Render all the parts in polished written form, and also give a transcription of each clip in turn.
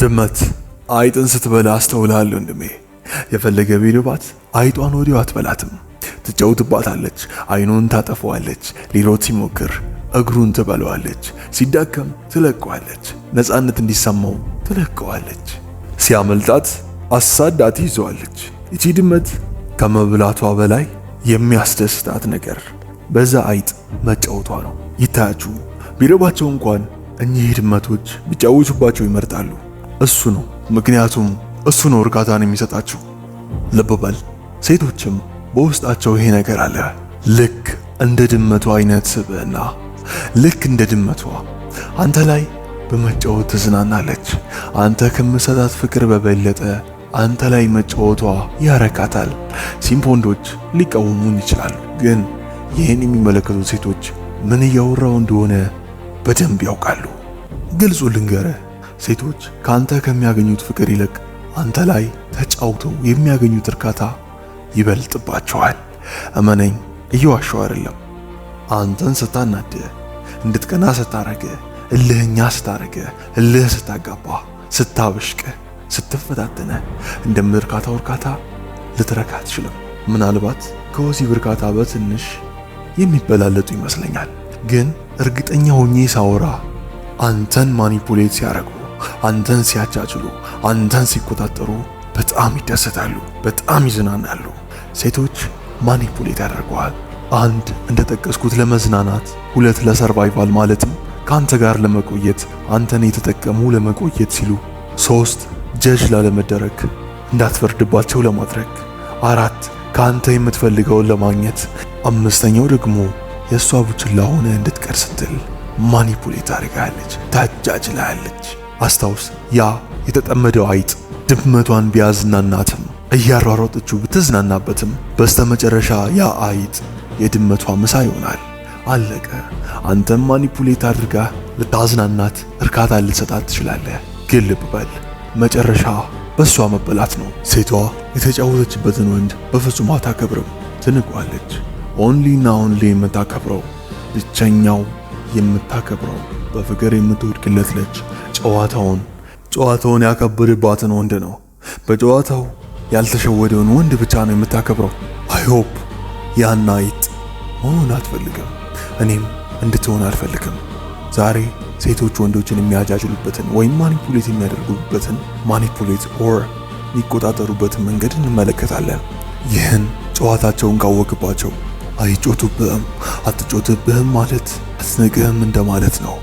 ድመት አይጥን ስትበላ አስተውላለሁ ወንድሜ። የፈለገ ቢርባት አይጧን ወዲያው አትበላትም። ትጫውትባታለች፣ አይኑን ታጠፈዋለች፣ ሊሮጥ ሲሞክር እግሩን ትበለዋለች፣ ሲዳከም ትለቀዋለች፣ ነፃነት እንዲሰማው ትለቀዋለች፣ ሲያመልጣት አሳዳት ይዘዋለች። እቺ ድመት ከመብላቷ በላይ የሚያስደስታት ነገር በዛ አይጥ መጫወቷ ነው። ይታያችሁ ቢረባቸው እንኳን እኚህ ድመቶች ቢጫወቱባቸው ይመርጣሉ። እሱ ነው ምክንያቱም እሱ ነው እርካታን የሚሰጣቸው። ልብ በል ሴቶችም በውስጣቸው ይሄ ነገር አለ። ልክ እንደ ድመቷ አይነት ስብዕና፣ ልክ እንደ ድመቷ አንተ ላይ በመጫወት ትዝናናለች። አንተ ከምሰጣት ፍቅር በበለጠ አንተ ላይ መጫወቷ ያረካታል። ሲምፕ ወንዶች ሊቃወሙን ይችላሉ፣ ግን ይህን የሚመለከቱ ሴቶች ምን እያወራው እንደሆነ በደንብ ያውቃሉ። ግልጹ ልንገርህ፣ ሴቶች ካንተ ከሚያገኙት ፍቅር ይልቅ አንተ ላይ ተጫውተው የሚያገኙት እርካታ ይበልጥባቸዋል። እመነኝ፣ እየዋሸሁ አይደለም። አንተን ስታናድ፣ እንድትቀና ስታረገ፣ እልህኛ ስታረገ፣ እልህ ስታጋባ፣ ስታበሽቅ፣ ስትፈታተነ እንደምርካታው እርካታ ልትረካ አትችልም። ምናልባት ከወሲብ እርካታ በትንሽ የሚበላለጡ ይመስለኛል። ግን እርግጠኛ ሆኜ ሳወራ አንተን ማኒፑሌት ሲያረጉ፣ አንተን ሲያቻችሉ፣ አንተን ሲቆጣጠሩ በጣም ይደሰታሉ፣ በጣም ይዝናናሉ። ሴቶች ማኒፑሌት ያደርገዋል። አንድ እንደጠቀስኩት ለመዝናናት፣ ሁለት ለሰርቫይቫል ማለትም ካንተ ጋር ለመቆየት አንተን የተጠቀሙ ለመቆየት ሲሉ፣ ሶስት ጀጅ ላለመደረግ እንዳትፈርድባቸው ለማድረግ፣ አራት ካንተ የምትፈልገውን ለማግኘት፣ አምስተኛው ደግሞ የሷ ቡችላ ሆነ እንድትቀር ስትል ማኒፑሌት አድርጋለች፣ ታጃጅላለች። አስታውስ፣ ያ የተጠመደው አይጥ ድመቷን ቢያዝናናትም እያሯሯጠችው ብትዝናናበትም በስተመጨረሻ ያ አይጥ የድመቷ ምሳ ይሆናል። አለቀ። አንተም ማኒፑሌት አድርጋ ልታዝናናት እርካታ ልትሰጣት ትችላለህ። ግን ልብ በል መጨረሻ በሷ መበላት ነው። ሴቷ የተጫወተችበትን ወንድ በፍጹም አታከብርም፣ ትንቋለች። ኦንሊና ኦንሊ የምታከብረው ብቸኛው የምታከብረው በፍቅር የምትወድቅለት ልጅ ጨዋታውን ያከበረባትን ወንድ ነው። በጨዋታው ያልተሸወደውን ወንድ ብቻ ነው የምታከብረው። አይሆፕ ያን አይጥ መሆን አትፈልግም። እኔም እንድትሆን አልፈልግም። ዛሬ ሴቶች ወንዶችን የሚያጃጅሉበትን ወይም ማኒፑሌት የሚያደርጉበትን ማኒፑሌት ኦር የሚቆጣጠሩበትን መንገድ እንመለከታለን። ይህን ጨዋታቸውን ካወቅባቸው አይጮቱብህም፣ አትጮትብህም ማለት አትንቅህም እንደማለት ነው።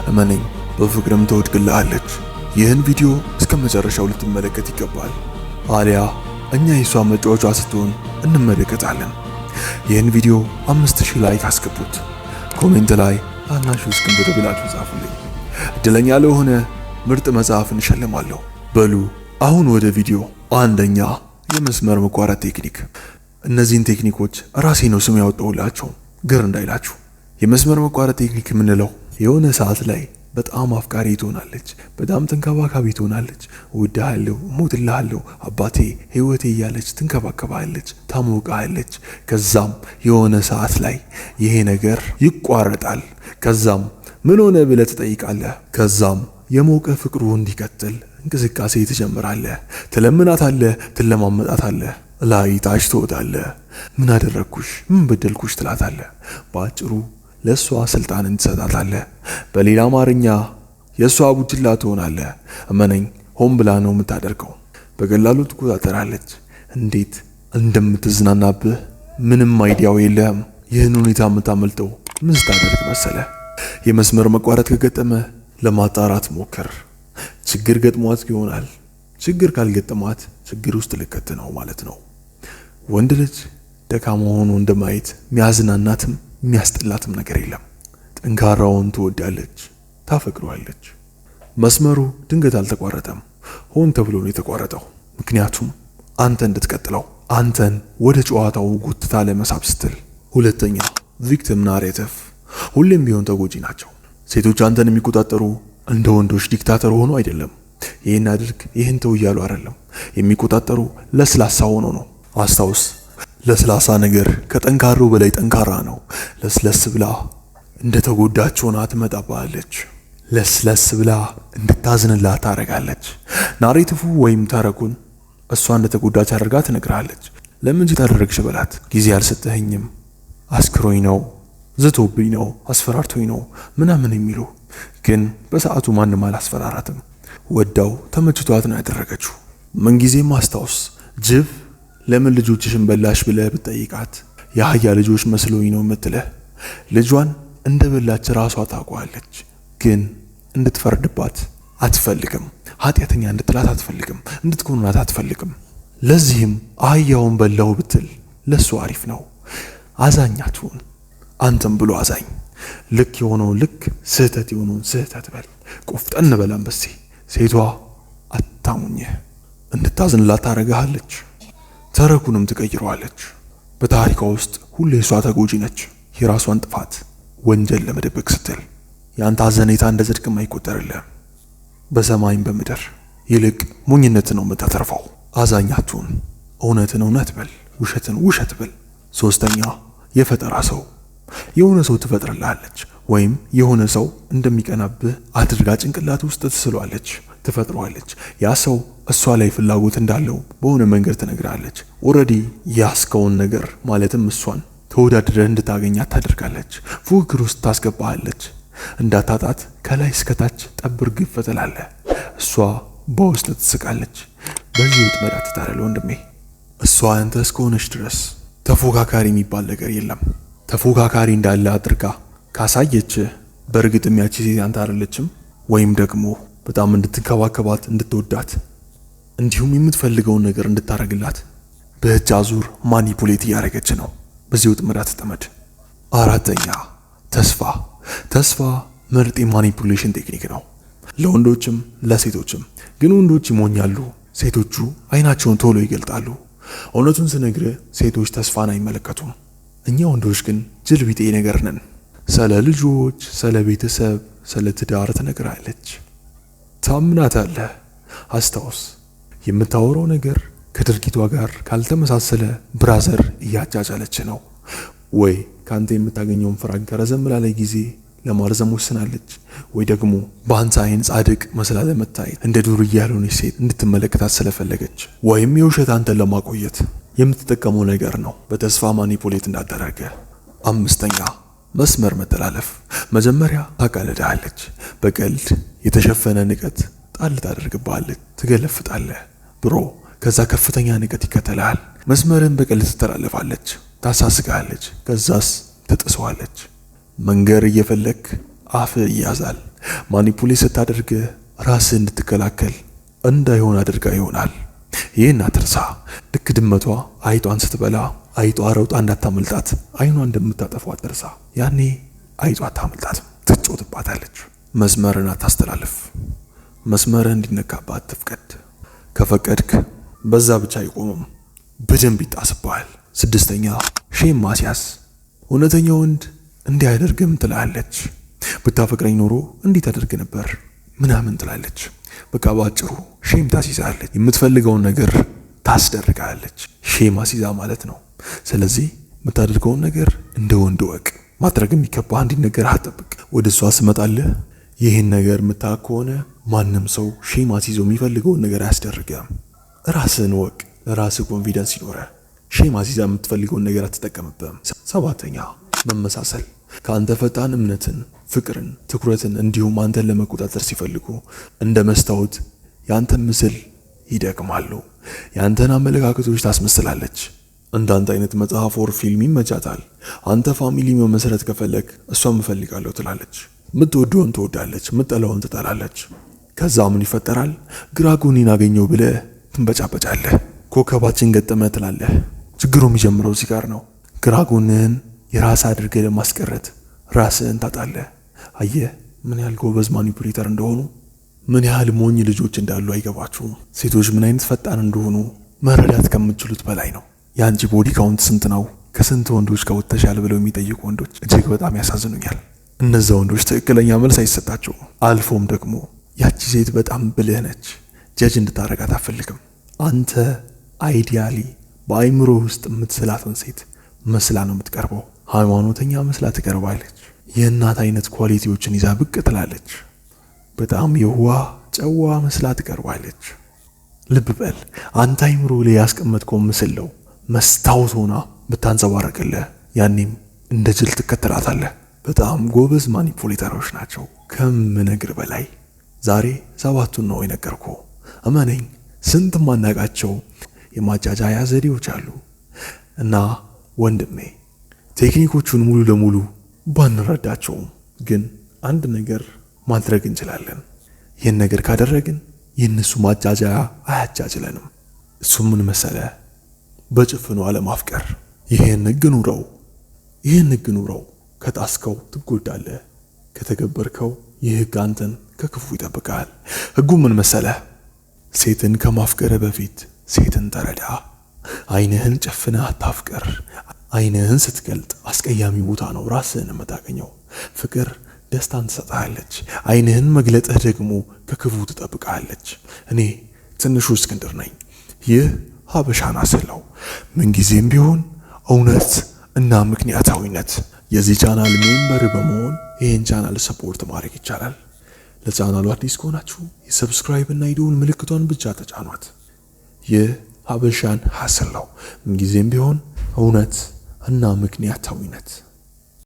እመነኝ፣ በፍቅርም ትወድቅልሃለች። ይህን ቪዲዮ እስከ መጨረሻው ልትመለከት ይገባል። አሊያ እኛ የሷ መጫወቻ ስትሆን እንመለከታለን። ይህን ቪዲዮ 5000 ላይክ አስገቡት። ኮሜንት ላይ ታናሹ እስክንድር ብላችሁ ጻፉልኝ። እድለኛ ለሆነ ምርጥ መጽሐፍን እሸልማለሁ። በሉ አሁን ወደ ቪዲዮ። አንደኛ፣ የመስመር መቋረጥ ቴክኒክ። እነዚህን ቴክኒኮች ራሴ ነው ስም ያወጣሁላቸው፣ ግር እንዳይላችሁ። የመስመር መቋረጥ ቴክኒክ የምንለው የሆነ ሰዓት ላይ በጣም አፍቃሪ ትሆናለች፣ በጣም ተንከባካቢ ትሆናለች። እወድሃለሁ፣ እሞትልሃለሁ፣ አባቴ፣ ህይወቴ እያለች ትንከባከባለች፣ ታሞቃለች። ከዛም የሆነ ሰዓት ላይ ይሄ ነገር ይቋረጣል። ከዛም ምን ሆነ ብለህ ትጠይቃለህ። ከዛም የሞቀ ፍቅሩ እንዲቀጥል እንቅስቃሴ ትጀምራለህ። ትለምናታለህ፣ ትለማመጣታለህ፣ ላይ ታች ትወጣለህ። ምን አደረግኩሽ፣ ምን በደልኩሽ ትላታለህ። በአጭሩ ለሷ ስልጣንን ትሰጣታለህ። በሌላ አማርኛ የሷ ቡችላ ትሆናለህ። እመነኝ፣ ሆን ብላ ነው የምታደርገው። በቀላሉ ትቆጣጠራለች። እንዴት እንደምትዝናናብህ ምንም አይዲያው የለህም። ይህን ሁኔታ የምታመልጠው ምን ስታደርግ መሰለህ? የመስመር መቋረጥ ከገጠመ ለማጣራት ሞክር። ችግር ገጥሟት ይሆናል። ችግር ካልገጠማት ችግር ውስጥ ልከት ነው ማለት ነው። ወንድ ልጅ ደካማ ሆኖ እንደማየት የሚያዝናናትም የሚያስጠላትም ነገር የለም። ጠንካራውን ትወዳለች፣ ታፈቅረዋለች። መስመሩ ድንገት አልተቋረጠም፣ ሆን ተብሎ ነው የተቋረጠው። ምክንያቱም አንተ እንድትቀጥለው፣ አንተን ወደ ጨዋታው ጎትታ ለመሳብ ስትል። ሁለተኛ፣ ቪክቲም ናሬቲቭ። ሁሌም ቢሆን ተጎጂ ናቸው። ሴቶች አንተን የሚቆጣጠሩ እንደ ወንዶች ዲክታተር ሆኖ አይደለም። ይህን አድርግ፣ ይህን ተው እያሉ አይደለም። የሚቆጣጠሩ ለስላሳ ሆኖ ነው። አስታውስ፣ ለስላሳ ነገር ከጠንካራው በላይ ጠንካራ ነው። ለስለስ ብላ እንደ ተጎዳች ሆና ትመጣባለች። ለስለስ ብላ እንድታዝንላት ታደርጋለች። ናሬቲቭ ወይም ተረኩን እሷ እንደተጎዳች አድርጋ ትነግራለች። ለምን ታደረግሽ በላት። ጊዜ አልሰጠኸኝም፣ አስክሮኝ ነው፣ ዝቶብኝ ነው፣ አስፈራርቶኝ ነው ምናምን የሚሉ ግን በሰዓቱ ማንም አላስፈራራትም። ወዳው ተመችቷት ነው ያደረገችው። ምንጊዜም አስታውስ፣ ጅብ ለምን ልጆችሽን በላሽ ብለህ ብትጠይቃት የአህያ ልጆች መስሎኝ ነው የምትልህ። ልጇን እንደበላች ራሷ ታውቀዋለች፣ ግን እንድትፈርድባት አትፈልግም። ኃጢአተኛ እንድትላት አትፈልግም፣ እንድትኮንናት አትፈልግም። ለዚህም አህያውን በላው ብትል ለሱ አሪፍ ነው። አዛኛቱን አንተም ብሎ አዛኝ። ልክ የሆነውን ልክ፣ ስህተት የሆነውን ስህተት በል። ቆፍጠን በል አንበሴ። ሴቷ አታሙኝህ፣ እንድታዝንላት ታረጋለች። ተረኩንም ትቀይረዋለች። በታሪኳ ውስጥ ሁሌ እሷ ተጎጂ ነች። የራሷን ጥፋት ወንጀል ለመደበቅ ስትል ያንተ አዘኔታ እንደ ጽድቅም አይቆጠርልህም በሰማይም በምድር። ይልቅ ሞኝነት ነው የምታተርፈው። አዛኛቱን እውነትን እውነት በል፣ ውሸትን ውሸት በል። ሶስተኛ የፈጠራ ሰው። የሆነ ሰው ትፈጥርልሃለች ወይም የሆነ ሰው እንደሚቀናብህ አድርጋ ጭንቅላት ውስጥ ትስሏለች፣ ትፈጥሯለች። ያ ሰው እሷ ላይ ፍላጎት እንዳለው በሆነ መንገድ ትነግራለች። ኦሬዲ ያስከውን ነገር ማለትም እሷን ተወዳድረህ እንድታገኛት ታደርጋለች። ፉክክር ውስጥ ታስገባሃለች። እንዳታጣት ከላይ እስከታች ጠብር ግፍ ትላለህ። እሷ በውስጥ ትስቃለች። በዚህ ወጥመድ አትጣል ወንድሜ። እሷ አንተ እስከሆነች ድረስ ተፎካካሪ የሚባል ነገር የለም። ተፎካካሪ እንዳለ አድርጋ ካሳየች በእርግጥም ያቺ ሴት አንተ አይደለችም፣ ወይም ደግሞ በጣም እንድትንከባከባት እንድትወዳት፣ እንዲሁም የምትፈልገውን ነገር እንድታረግላት በእጅ አዙር ማኒፑሌት እያደረገች ነው። በዚህ ወጥመድ አትጠመድ። አራተኛ ተስፋ። ተስፋ ምርጥ የማኒፑሌሽን ቴክኒክ ነው፣ ለወንዶችም ለሴቶችም። ግን ወንዶች ይሞኛሉ፣ ሴቶቹ አይናቸውን ቶሎ ይገልጣሉ። እውነቱን ስነግርህ ሴቶች ተስፋን አይመለከቱም። እኛ ወንዶች ግን ጅል ቢጤ ነገር ነን። ስለ ልጆች፣ ስለ ቤተሰብ፣ ስለ ትዳር ትነግራለች፣ ታምናታለህ። አስታውስ፣ የምታወራው ነገር ከድርጊቷ ጋር ካልተመሳሰለ ብራዘር እያጃጃለች ነው። ወይ ካንተ የምታገኘውን ፍራንክ ከረዘም ላለ ጊዜ ለማርዘም ወስናለች፣ ወይ ደግሞ በአንተ አይን ጻድቅ መስላ ለመታየት እንደ ዱርዬ ያልሆነች ሴት እንድትመለከታት ስለፈለገች፣ ወይም የውሸት አንተን ለማቆየት የምትጠቀመው ነገር ነው በተስፋ ማኒፑሌት እንዳደረገ። አምስተኛ መስመር መተላለፍ። መጀመሪያ ታቃልዳለች፣ በቀልድ የተሸፈነ ንቀት ጣል ታደርግብሃለች፣ ትገለፍጣለህ ብሮ። ከዛ ከፍተኛ ንቀት ይከተላል። መስመርን በቀልድ ትተላለፋለች፣ ታሳስጋለች፣ ከዛስ ትጥሰዋለች። መንገር እየፈለክ አፍ ይያዛል። ማኒፑሌት ስታደርግ ራስህ እንድትከላከል እንዳይሆን አድርጋ ይሆናል። ይህን አትርሳ። ልክ ድመቷ አይጧን ስትበላ አይጧ ረውጣ እንዳታመልጣት አይኗ እንደምታጠፋው አትርሳ። ያኔ አይጧ አታመልጣትም፣ ትጮትባታለች። መስመርን አታስተላልፍ። መስመርህ እንዲነካባት አትፍቀድ። ከፈቀድክ በዛ ብቻ አይቆምም፣ በደንብ ይጣስብሃል። ስድስተኛ ሼም ማስያዝ። እውነተኛ ወንድ እንዲህ አያደርግም ትላለች። ብታፈቅረኝ ኖሮ እንዲህ ታደርግ ነበር ምናምን ትላለች። በቃ ባጭሩ ሼም ታስይዛለች። የምትፈልገውን ነገር ታስደርጋለች። ሼም አስይዛ ማለት ነው። ስለዚህ የምታደርገውን ነገር እንደ ወንድ ወቅ። ማድረግ የሚገባህ አንድ ነገር አትጠብቅ። ወደ እሷ ስመጣልህ ይህን ነገር የምታውቅ ከሆነ ማንም ሰው ሼም አስይዞ የሚፈልገውን ነገር አያስደርግም። ራስህን ወቅ። ለራስህ ኮንፊደንስ ይኖረህ። ሼም አስይዛ የምትፈልገውን ነገር አትጠቀምብህም። ሰባተኛ መመሳሰል። ከአንተ ፈጣን እምነትን፣ ፍቅርን፣ ትኩረትን እንዲሁም አንተን ለመቆጣጠር ሲፈልጉ እንደ መስታወት ያንተን ምስል ይደግማሉ። ያንተን አመለካከቶች ታስመስላለች። እንዳንተ አይነት መጽሐፍ ወር ፊልም ይመቻታል። አንተ ፋሚሊ መመስረት ከፈለክ እሷም እፈልጋለሁ ትላለች። ምትወደውን ትወዳለች፣ ምጠላውን ትጠላለች። ከዛ ምን ይፈጠራል? ግራ ጎኔን አገኘው ብለህ ትንበጫበጫለህ። ኮከባችን ገጠመ ትላለህ። ችግሩ የሚጀምረው እዚህ ጋር ነው። ግራ ጎንህን የራስ አድርገህ ለማስቀረት ራስህን ታጣለህ። አየህ ምን ያህል ጎበዝ ማኒፑሌተር እንደሆኑ፣ ምን ያህል ሞኝ ልጆች እንዳሉ አይገባችሁም። ሴቶች ምን አይነት ፈጣን እንደሆኑ መረዳት ከምትችሉት በላይ ነው። የአንቺ ቦዲ ካውንት ስንት ነው? ከስንት ወንዶች ጋር ወጥተሻል ብለው የሚጠይቁ ወንዶች እጅግ በጣም ያሳዝኑኛል። እነዛ ወንዶች ትክክለኛ መልስ አይሰጣቸውም። አልፎም ደግሞ ያቺ ሴት በጣም ብልህ ነች፣ ጀጅ እንድታረጋት አትፈልግም። አንተ አይዲያሊ በአይምሮ ውስጥ የምትስላትን ሴት መስላ ነው የምትቀርበው። ሃይማኖተኛ መስላ ትቀርባለች። የእናት አይነት ኳሊቲዎችን ይዛ ብቅ ትላለች። በጣም የዋህ ጨዋ መስላ ትቀርባለች። ልብ በል አንተ አይምሮ ላይ ያስቀመጥከው ምስል ነው መስታወት ሆና ብታንጸባረቅልህ ያኔም እንደ ጅል ትከተላታለህ። በጣም ጎበዝ ማኒፑሌተሮች ናቸው ከምነግር በላይ። ዛሬ 7ቱን ነው የነገርኩህ። እመነኝ ስንት ማናቃቸው የማጃጃያ ዘዴዎች አሉ እና ወንድሜ ቴክኒኮቹን ሙሉ ለሙሉ ባንረዳቸውም ግን አንድ ነገር ማድረግ እንችላለን። ይህን ነገር ካደረግን የእነሱ ማጃጃያ አያጃጅለንም። እሱ ምን መሰለህ? በጭፍኑ አለማፍቀር። ይህን ህግ ኑረው። ከጣስከው ትጎዳለህ፣ ከተገበርከው ይህ ህግ አንተን ከክፉ ይጠብቃል። ህጉ ምን መሰለህ? ሴትን ከማፍቀር በፊት ሴትን ተረዳ። አይንህን ጨፍነህ አታፍቅር። አይንህን ስትገልጥ አስቀያሚ ቦታ ነው ራስህን የምታገኘው። ፍቅር ደስታን ትሰጥሃለች። አይንህን መግለጥህ ደግሞ ከክፉ ትጠብቃለች። እኔ ትንሹ እስክንድር ነኝ። ይህ ሀበሻን አስለው ምንጊዜም ቢሆን እውነት እና ምክንያታዊነት። የዚህ ቻናል ሜምበር በመሆን ይህን ቻናል ሰፖርት ማድረግ ይቻላል። ለቻናሉ አዲስ ከሆናችሁ የሰብስክራይብ እና የደወል ምልክቷን ብቻ ተጫኗት። ይህ ሀበሻን አስለው ምንጊዜም ቢሆን እውነት እና ምክንያታዊነት